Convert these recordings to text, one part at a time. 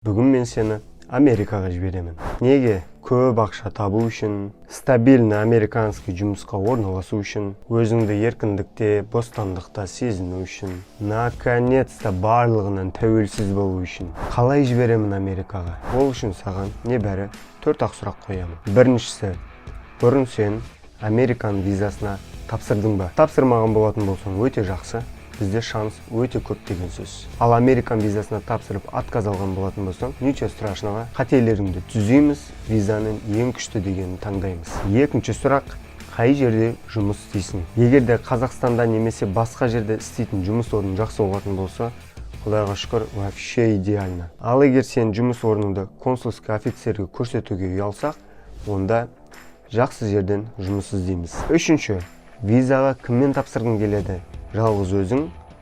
Бүгін мен сені Америкаға жіберемін. Неге? Көп ақша табу үшін, стабильный американский жұмысқа орналасу үшін, өзіңді еркіндікте, бостандықта сезіну үшін, наконец-то барлығынан тәуелсіз болу үшін. Қалай жіберемін Америкаға? Ол үшін саған небәрі 4 сұрақ қоямын. Біріншісі, бұрын сен Американ визасына тапсырдың ба? Тапсырмаған болатын болсаң, өте жақсы. Бізде шанс өте көп деген сөз. Ал Американ визасына тапсырып отказ алған болатын болсаң, ничего страшного, қателеріңді түзейміз, визаның ең күшті дегенін таңдаймыз. Екінші сұрақ, қай жерде жұмыс істейсің? Егер де Қазақстанда немесе басқа жерде істейтін жұмыс орның жақсы болатын болса, Құдайға шүкір, вообще идеально. Ал егер сен жұмыс орныңды консульский офицерге көрсетуге ұялсақ, онда жақсы жерден жұмыс іздейміз. Үшінші, визаға кіммен тапсырғың келеді? Жалғыз өзің,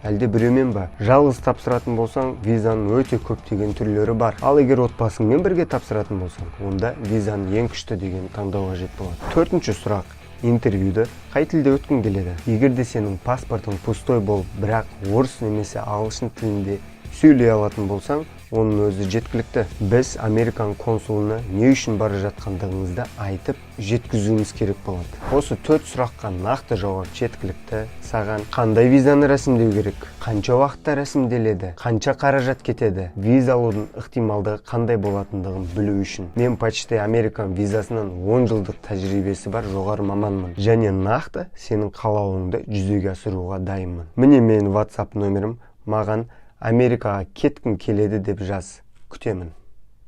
әлде біреумен ба? Жалғыз тапсыратын болсаң, визаның өте көптеген түрлері бар. Ал егер отбасыңмен бірге тапсыратын болсаң, онда визаның ең күшті деген таңдау қажет болады. Төртінші сұрақ, интервьюді қай тілде өткің келеді? Егер де сенің паспортың пустой болып, бірақ орыс немесе ағылшын тілінде сөйлей алатын болсаң, оның өзі жеткілікті. Біз Американ консулына не үшін бара жатқандығыңызды айтып жеткізуіміз керек болады. Осы 4 сұраққа нақты жауап жеткілікті. Саған қандай визаны рәсімдеу керек? Қанша уақытта рәсімделеді? Қанша қаражат кетеді? Виза алудың ықтималдығы қандай болатындығын білу үшін. Мен почти Американ визасынан 10 жылдық тәжірибесі бар жоғары маманмын. Және нақты сенің қалауыңды жүзеге асыруға дайынмын. Міне менің WhatsApp нөмірім, маған Америкаға кеткім келеді деп жаз. Күтемін.